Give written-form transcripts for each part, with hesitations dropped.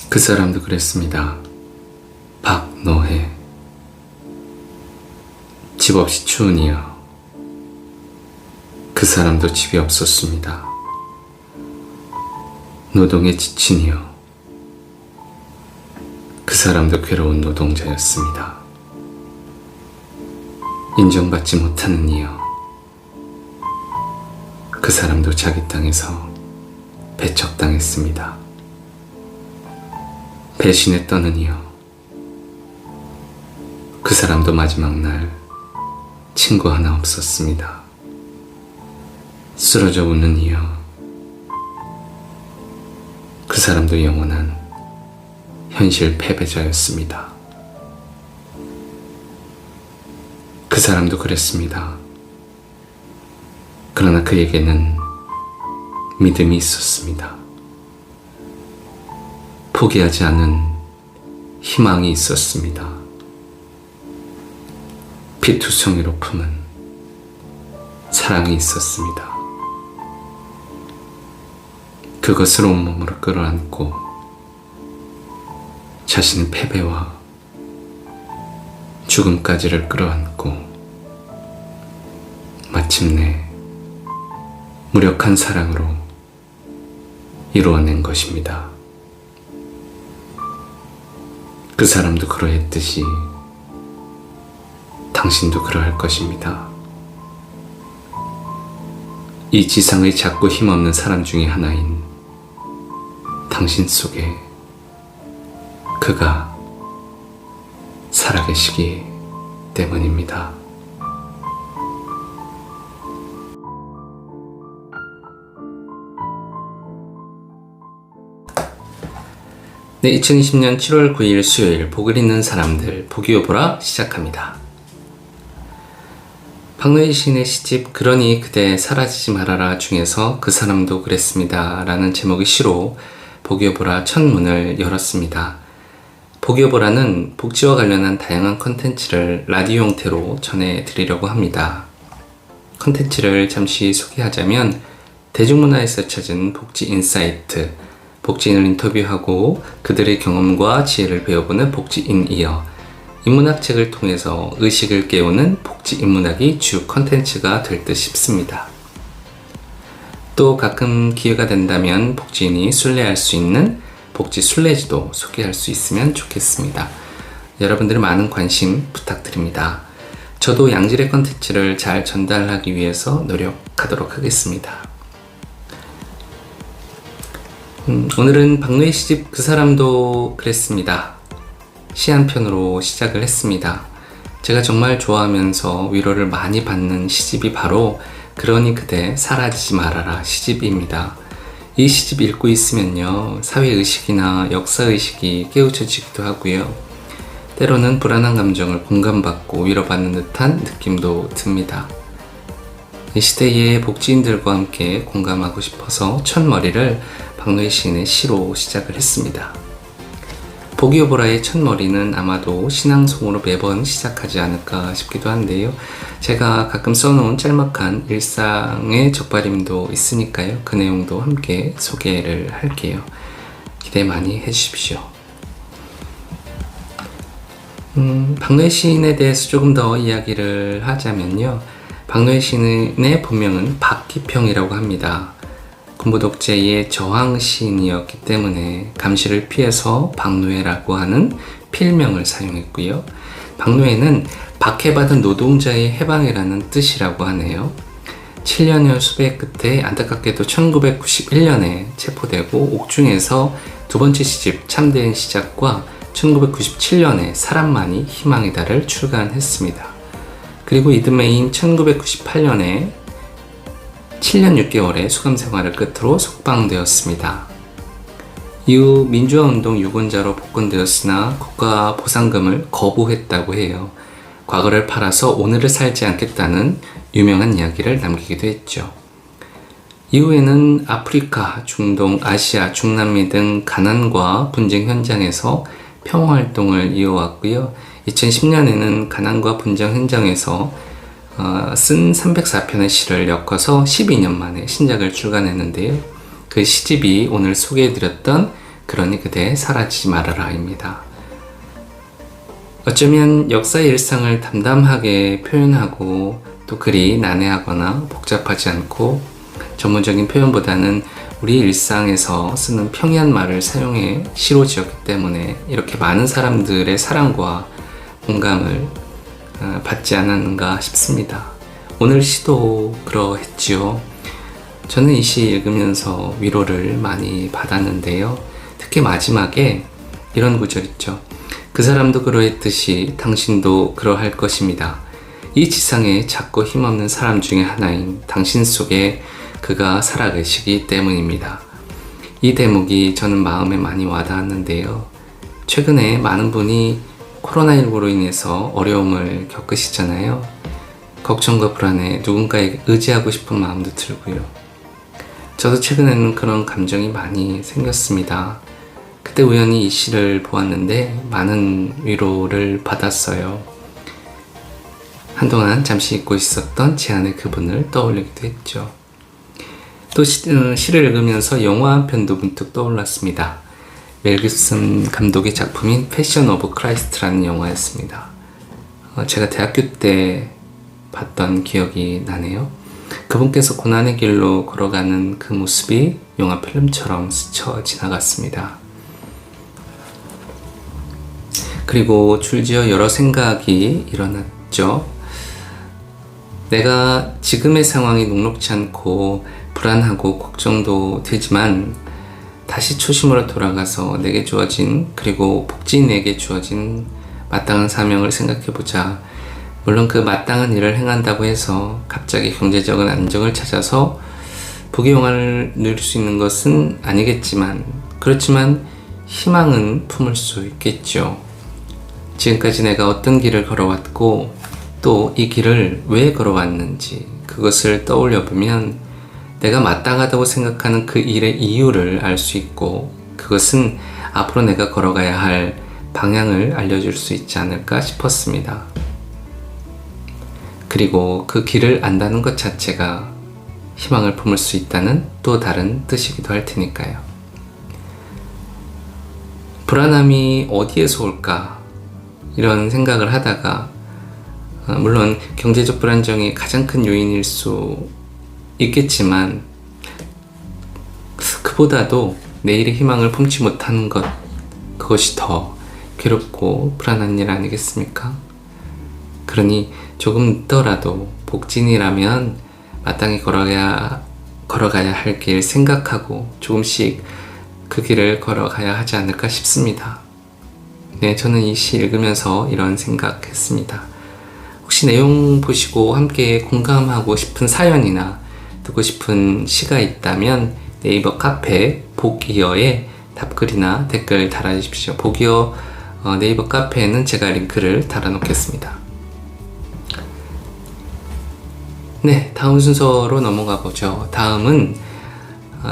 그 사람도 그랬습니다. 박노해. 집 없이 추운 이여. 그 사람도 집이 없었습니다. 노동에 지친 이여. 그 사람도 괴로운 노동자였습니다. 인정받지 못하는 이여. 그 사람도 자기 땅에서 배척당했습니다. 배신에 떠는 이여. 그 사람도 마지막 날 친구 하나 없었습니다. 쓰러져 웃는 이여. 그 사람도 영원한 현실 패배자였습니다. 그 사람도 그랬습니다. 그러나 그에게는 믿음이 있었습니다. 포기하지 않은 희망이 있었습니다. 피투성이로 품은 사랑이 있었습니다. 그것을 온몸으로 끌어안고 자신의 패배와 죽음까지를 끌어안고 마침내 무력한 사랑으로 이루어낸 것입니다. 그 사람도 그러했듯이 당신도 그러할 것입니다. 이 지상의 작고 힘없는 사람 중에 하나인 당신 속에 그가 살아계시기 때문입니다. 네, 2020년 7월 9일 수요일 복을 있는 사람들 보기요보라 시작합니다. 박노해 시인의 시집 그러니 그대 사라지지 말아라 중에서 그 사람도 그랬습니다 라는 제목의 시로 보기요보라 첫 문을 열었습니다. 보기요보라는 복지와 관련한 다양한 컨텐츠를 라디오 형태로 전해드리려고 합니다. 컨텐츠를 잠시 소개하자면 대중문화에서 찾은 복지 인사이트, 복지인을 인터뷰하고 그들의 경험과 지혜를 배워보는 복지인이어, 인문학 책을 통해서 의식을 깨우는 복지인문학이 주 컨텐츠가 될 듯 싶습니다. 또 가끔 기회가 된다면 복지인이 순례할 수 있는 복지 순례지도 소개할 수 있으면 좋겠습니다. 여러분들의 많은 관심 부탁드립니다. 저도 양질의 컨텐츠를 잘 전달하기 위해서 노력하도록 하겠습니다. 오늘은 박노해 시집 그 사람도 그랬습니다. 시 한 편으로 시작을 했습니다. 제가 정말 좋아하면서 위로를 많이 받는 시집이 바로 그러니 그대 사라지지 말아라 시집입니다. 이 시집 읽고 있으면요, 사회의식이나 역사의식이 깨우쳐지기도 하고요, 때로는 불안한 감정을 공감받고 위로받는 듯한 느낌도 듭니다. 이 시대의 복지인들과 함께 공감하고 싶어서 첫머리를 박노해 시인의 시로 시작을 했습니다. 보기요보라의 첫머리는 아마도 신앙송으로 매번 시작하지 않을까 싶기도 한데요, 제가 가끔 써놓은 짤막한 일상의 적발임도 있으니까요, 그 내용도 함께 소개를 할게요. 기대 많이 해주십시오. 박노해 시인에 대해서 조금 더 이야기를 하자면요, 박노해 시인의 본명은 박기평이라고 합니다. 군부독재의 저항 시인이었기 때문에 감시를 피해서 박노해라고 하는 필명을 사용했고요. 박노해는 박해받은 노동자의 해방이라는 뜻이라고 하네요. 7년여 수배 끝에 안타깝게도 1991년에 체포되고 옥중에서 두 번째 시집 참된 시작과 1997년에 사람만이 희망이다를 출간했습니다. 그리고 이듬해인 1998년에 7년 6개월의 수감 생활을 끝으로 석방되었습니다. 이후 민주화운동 유권자로 복권되었으나 국가 보상금을 거부했다고 해요. 과거를 팔아서 오늘을 살지 않겠다는 유명한 이야기를 남기기도 했죠. 이후에는 아프리카, 중동, 아시아, 중남미 등 가난과 분쟁 현장에서 평화활동을 이어왔고요. 2010년에는 가난과 분쟁 현장에서 쓴 304편의 시를 엮어서 12년 만에 신작을 출간했는데요. 그 시집이 오늘 소개해드렸던 그러니 그대 사라지지 말아라입니다. 어쩌면 역사의 일상을 담담하게 표현하고 또 글이 난해하거나 복잡하지 않고 전문적인 표현보다는 우리 일상에서 쓰는 평이한 말을 사용해 시로 지었기 때문에 이렇게 많은 사람들의 사랑과 공감을 받지 않았는가 싶습니다. 오늘 시도 그러했지요. 저는 이 시 읽으면서 위로를 많이 받았는데요. 특히 마지막에 이런 구절 있죠. 그 사람도 그러했듯이 당신도 그러할 것입니다. 이 지상에 작고 힘없는 사람 중에 하나인 당신 속에 그가 살아계시기 때문입니다. 이 대목이 저는 마음에 많이 와닿았는데요. 최근에 많은 분이 코로나19로 인해서 어려움을 겪으시잖아요. 걱정과 불안에 누군가에게 의지하고 싶은 마음도 들고요. 저도 최근에는 그런 감정이 많이 생겼습니다. 그때 우연히 이 시를 보았는데 많은 위로를 받았어요. 한동안 잠시 잊고 있었던 제 안의 그분을 떠올리기도 했죠. 또 시를 읽으면서 영화 한 편도 문득 떠올랐습니다. 멜 깁슨 감독의 작품인 패션 오브 크라이스트라는 영화였습니다. 제가 대학교 때 봤던 기억이 나네요. 그분께서 고난의 길로 걸어가는 그 모습이 영화 필름처럼 스쳐 지나갔습니다. 그리고 줄지어 여러 생각이 일어났죠. 내가 지금의 상황이 녹록지 않고 불안하고 걱정도 되지만 다시 초심으로 돌아가서 내게 주어진 그리고 복지인에게 주어진 마땅한 사명을 생각해보자. 물론 그 마땅한 일을 행한다고 해서 갑자기 경제적인 안정을 찾아서 부귀영화를 누릴 수 있는 것은 아니겠지만 그렇지만 희망은 품을 수 있겠죠. 지금까지 내가 어떤 길을 걸어왔고 또 이 길을 왜 걸어왔는지 그것을 떠올려 보면 내가 마땅하다고 생각하는 그 일의 이유를 알 수 있고 그것은 앞으로 내가 걸어가야 할 방향을 알려줄 수 있지 않을까 싶었습니다. 그리고 그 길을 안다는 것 자체가 희망을 품을 수 있다는 또 다른 뜻이기도 할 테니까요. 불안함이 어디에서 올까? 이런 생각을 하다가 물론 경제적 불안정이 가장 큰 요인일 수 있겠지만 그보다도 내일의 희망을 품지 못하는 것 그것이 더 괴롭고 불안한 일 아니겠습니까? 그러니 조금 더라도 복진이라면 마땅히 걸어가야 할 길 생각하고 조금씩 그 길을 걸어가야 하지 않을까 싶습니다. 네, 저는 이 시 읽으면서 이런 생각했습니다. 혹시 내용 보시고 함께 공감하고 싶은 사연이나 듣고 싶은 시가 있다면 네이버 카페 복이어에 답글이나 댓글 달아주십시오. 복이어 네이버 카페에는 제가 링크를 달아놓겠습니다. 네, 다음 순서로 넘어가 보죠. 다음은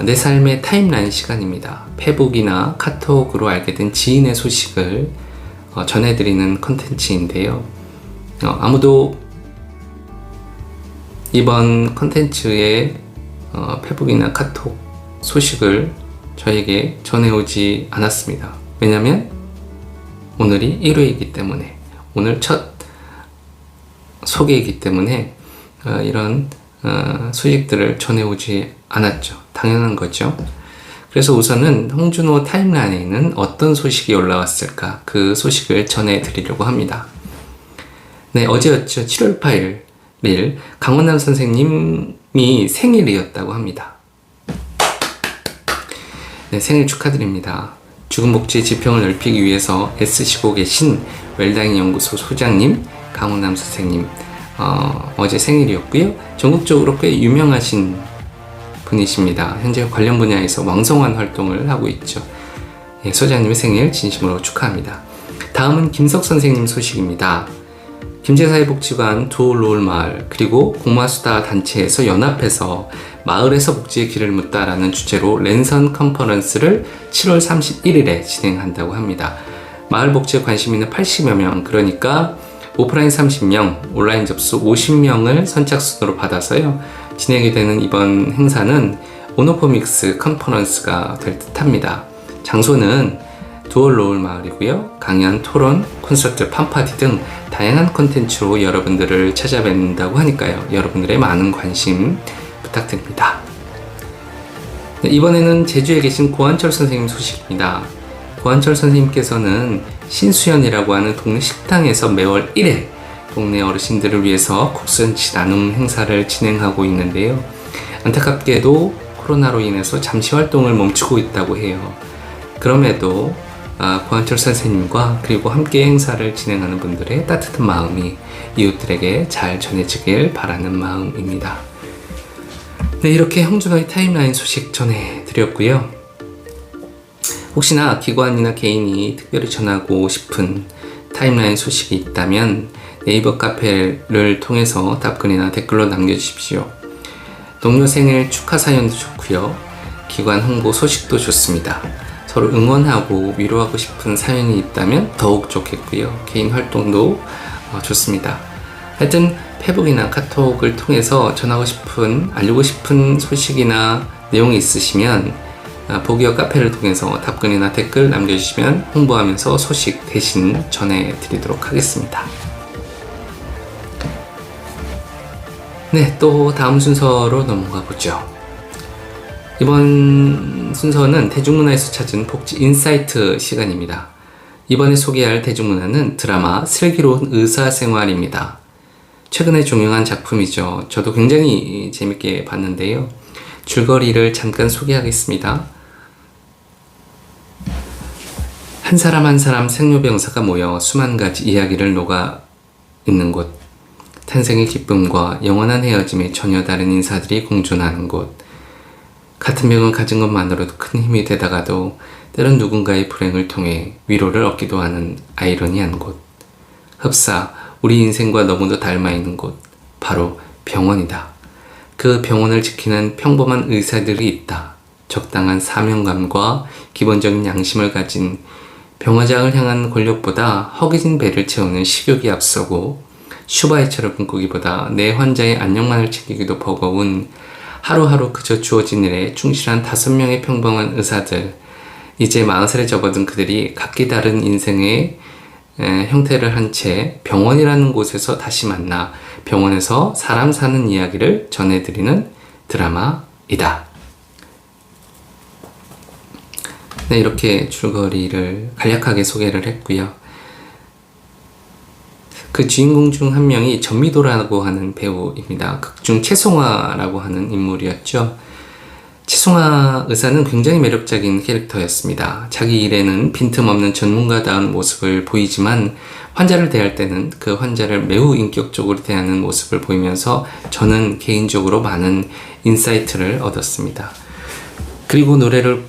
내 삶의 타임라인 시간입니다. 페북이나 카톡으로 알게 된 지인의 소식을 전해드리는 컨텐츠인데요. 아무도 이번 컨텐츠의 페북이나 카톡 소식을 저에게 전해오지 않았습니다. 왜냐면 오늘이 1회이기 때문에 오늘 첫 소개이기 때문에 이런 소식들을 전해오지 않았죠. 당연한 거죠. 그래서 우선은 홍준호 타임라인에는 어떤 소식이 올라왔을까 그 소식을 전해드리려고 합니다. 네, 어제였죠. 7월 8일 강원남 선생님이 생일이었다고 합니다. 네, 생일 축하드립니다. 죽음복지의 지평을 넓히기 위해서 애쓰시고 계신 웰다잉 연구소 소장님 강원남 선생님 어제 생일이었고요. 전국적으로 꽤 유명하신 분이십니다. 현재 관련 분야에서 왕성한 활동을 하고 있죠. 예, 소장님의 생일 진심으로 축하합니다. 다음은 김석 선생님 소식입니다. 김제사회복지관 두롤마을 그리고 고마수다 단체에서 연합해서 마을에서 복지의 길을 묻다라는 주제로 랜선 컨퍼런스를 7월 31일에 진행한다고 합니다. 마을 복지에 관심 있는 80여 명, 그러니까 오프라인 30명, 온라인 접수 50명을 선착순으로 받아서요 진행이 되는 이번 행사는 오노포믹스 컨퍼런스가 될 듯합니다. 장소는 두얼로울 마을이고요. 강연, 토론, 콘서트, 팜파티 등 다양한 콘텐츠로 여러분들을 찾아뵙는다고 하니까요. 여러분들의 많은 관심 부탁드립니다. 네, 이번에는 제주에 계신 고한철 선생님 소식입니다. 고한철 선생님께서는 신수연이라고 하는 동네 식당에서 매월 1회 동네 어르신들을 위해서 국선치 나눔 행사를 진행하고 있는데요. 안타깝게도 코로나로 인해서 잠시 활동을 멈추고 있다고 해요. 그럼에도 고한철 선생님과 그리고 함께 행사를 진행하는 분들의 따뜻한 마음이 이웃들에게 잘 전해지길 바라는 마음입니다. 네, 이렇게 홍준호의 타임라인 소식 전해드렸고요. 혹시나 기관이나 개인이 특별히 전하고 싶은 타임라인 소식이 있다면 네이버 카페를 통해서 답글이나 댓글로 남겨주십시오. 동료 생일 축하 사연도 좋고요. 기관 홍보 소식도 좋습니다. 서로 응원하고 위로하고 싶은 사연이 있다면 더욱 좋겠고요. 개인 활동도 좋습니다. 하여튼 페북이나 카톡을 통해서 전하고 싶은, 알리고 싶은 소식이나 내용이 있으시면 보기와 카페를 통해서 답글이나 댓글 남겨주시면 홍보하면서 소식 대신 전해드리도록 하겠습니다. 네, 또 다음 순서로 넘어가 보죠. 이번 순서는 대중문화에서 찾은 복지 인사이트 시간입니다. 이번에 소개할 대중문화는 드라마 슬기로운 의사생활입니다. 최근에 종영한 작품이죠. 저도 굉장히 재밌게 봤는데요. 줄거리를 잠깐 소개하겠습니다. 한 사람 한 사람 생로병사가 모여 수만 가지 이야기를 녹아 있는 곳. 탄생의 기쁨과 영원한 헤어짐에 전혀 다른 인사들이 공존하는 곳. 같은 병을 가진 것만으로도 큰 힘이 되다가도 때론 누군가의 불행을 통해 위로를 얻기도 하는 아이러니한 곳. 흡사, 우리 인생과 너무도 닮아있는 곳. 바로 병원이다. 그 병원을 지키는 평범한 의사들이 있다. 적당한 사명감과 기본적인 양심을 가진 병원장을 향한 권력보다 허기진 배를 채우는 식욕이 앞서고 슈바이처를 꿈꾸기보다 내 환자의 안녕만을 챙기기도 버거운 하루하루 그저 주어진 일에 충실한 5명의 평범한 의사들. 이제 40살에 접어든 그들이 각기 다른 인생의 형태를 한 채 병원이라는 곳에서 다시 만나 병원에서 사람 사는 이야기를 전해드리는 드라마이다. 네, 이렇게 줄거리를 간략하게 소개를 했고요. 그 주인공 중 한 명이 전미도라고 하는 배우입니다. 극중 최송화라고 하는 인물이었죠. 최송화 의사는 굉장히 매력적인 캐릭터였습니다. 자기 일에는 빈틈없는 전문가다운 모습을 보이지만 환자를 대할 때는 그 환자를 매우 인격적으로 대하는 모습을 보이면서 저는 개인적으로 많은 인사이트를 얻었습니다. 그리고 노래를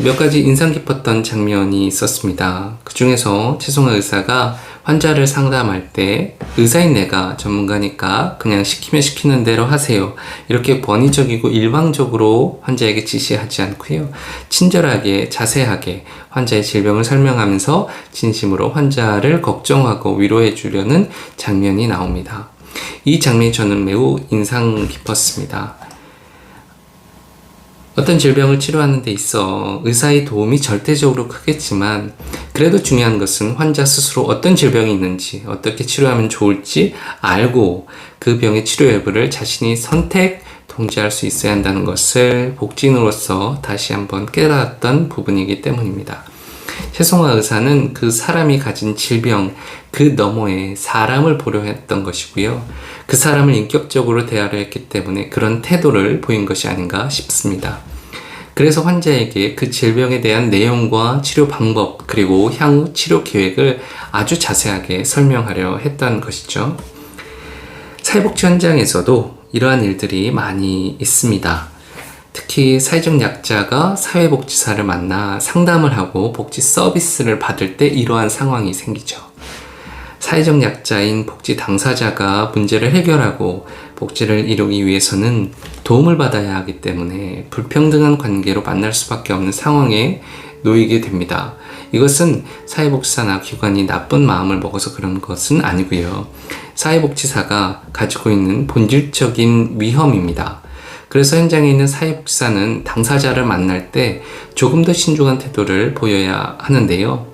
몇 가지 인상 깊었던 장면이 있었습니다. 그 중에서 최송화 의사가 환자를 상담할 때 의사인 내가 전문가니까 그냥 시키면 시키는 대로 하세요. 이렇게 권위적이고 일방적으로 환자에게 지시하지 않고요. 친절하게 자세하게 환자의 질병을 설명하면서 진심으로 환자를 걱정하고 위로해 주려는 장면이 나옵니다. 이 장면이 저는 매우 인상 깊었습니다. 어떤 질병을 치료하는 데 있어 의사의 도움이 절대적으로 크겠지만 그래도 중요한 것은 환자 스스로 어떤 질병이 있는지 어떻게 치료하면 좋을지 알고 그 병의 치료 여부를 자신이 선택, 통제할 수 있어야 한다는 것을 복지인으로서 다시 한번 깨달았던 부분이기 때문입니다. 최송화 의사는 그 사람이 가진 질병 그 너머에 사람을 보려 했던 것이고요. 그 사람을 인격적으로 대하려 했기 때문에 그런 태도를 보인 것이 아닌가 싶습니다. 그래서 환자에게 그 질병에 대한 내용과 치료 방법 그리고 향후 치료 계획을 아주 자세하게 설명하려 했던 것이죠. 사회복지 현장에서도 이러한 일들이 많이 있습니다. 특히 사회적 약자가 사회복지사를 만나 상담을 하고 복지 서비스를 받을 때 이러한 상황이 생기죠. 사회적 약자인 복지 당사자가 문제를 해결하고 복지를 이루기 위해서는 도움을 받아야 하기 때문에 불평등한 관계로 만날 수밖에 없는 상황에 놓이게 됩니다. 이것은 사회복지사나 기관이 나쁜 마음을 먹어서 그런 것은 아니고요. 사회복지사가 가지고 있는 본질적인 위험입니다. 그래서 현장에 있는 사회복지사는 당사자를 만날 때 조금 더 신중한 태도를 보여야 하는데요.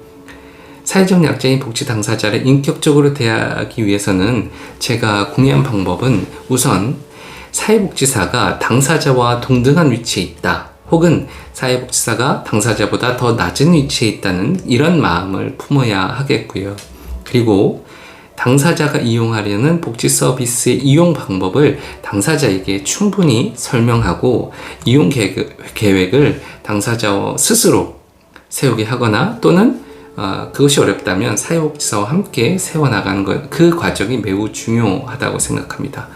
사회적 약자인 복지 당사자를 인격적으로 대하기 위해서는 제가 궁리한 방법은 우선 사회복지사가 당사자와 동등한 위치에 있다, 혹은 사회복지사가 당사자보다 더 낮은 위치에 있다는 이런 마음을 품어야 하겠고요. 그리고 당사자가 이용하려는 복지 서비스의 이용 방법을 당사자에게 충분히 설명하고 이용 계획을 당사자 스스로 세우게 하거나 또는 그것이 어렵다면 사회복지사와 함께 세워나가는 것, 그 과정이 매우 중요하다고 생각합니다.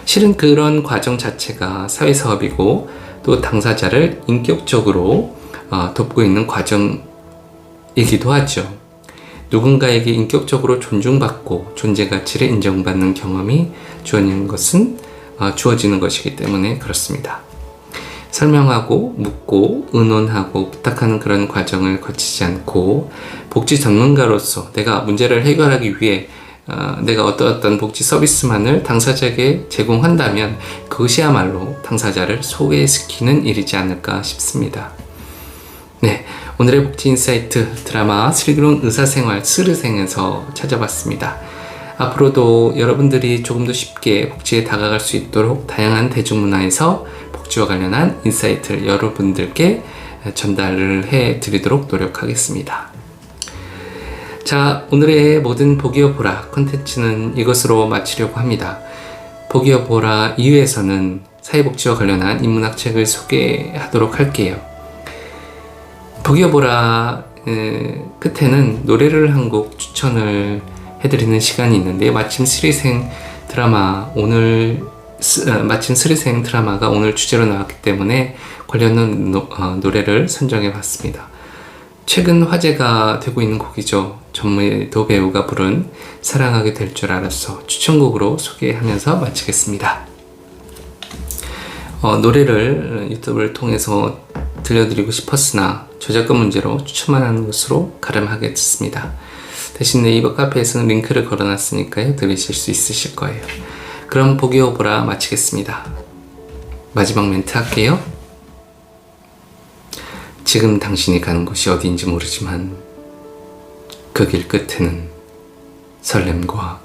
실은 그런 과정 자체가 사회사업이고 또 당사자를 인격적으로 돕고 있는 과정이기도 하죠. 누군가에게 인격적으로 존중받고 존재 가치를 인정받는 경험이 주어지는 것이기 때문에 그렇습니다. 설명하고 묻고 의논하고 부탁하는 그런 과정을 거치지 않고 복지 전문가로서 내가 문제를 해결하기 위해 내가 어떤 복지 서비스만을 당사자에게 제공한다면 그것이야말로 당사자를 소외시키는 일이지 않을까 싶습니다. 네, 오늘의 복지 인사이트 드라마 슬기로운 의사생활 스르생에서 찾아봤습니다. 앞으로도 여러분들이 조금 더 쉽게 복지에 다가갈 수 있도록 다양한 대중문화에서 복지와 관련한 인사이트를 여러분들께 전달을 해드리도록 노력하겠습니다. 자, 오늘의 모든 보기어 보라 콘텐츠는 이것으로 마치려고 합니다. 보기어 보라 2회에서는 사회복지와 관련한 인문학 책을 소개하도록 할게요. 보기어 보라 끝에는 노래를 한 곡 추천을 해드리는 시간이 있는데 마침 스리생 드라마가 오늘 주제로 나왔기 때문에 관련 노래를 선정해 봤습니다. 최근 화제가 되고 있는 곡이죠. 전무도 배우가 부른 사랑하게 될 줄 알았어 추천곡으로 소개하면서 마치겠습니다. 노래를 유튜브를 통해서 들려드리고 싶었으나 저작권 문제로 추천만 하는 것으로 가름하겠습니다. 대신 네이버 카페에서는 링크를 걸어놨으니까요, 들으실 수 있으실 거예요. 그럼 보기어 보라 마치겠습니다. 마지막 멘트 할게요. 지금 당신이 가는 곳이 어디인지 모르지만 그 길 끝에는 설렘과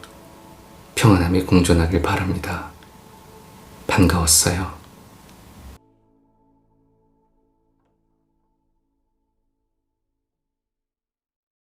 평안함이 공존하길 바랍니다. 반가웠어요.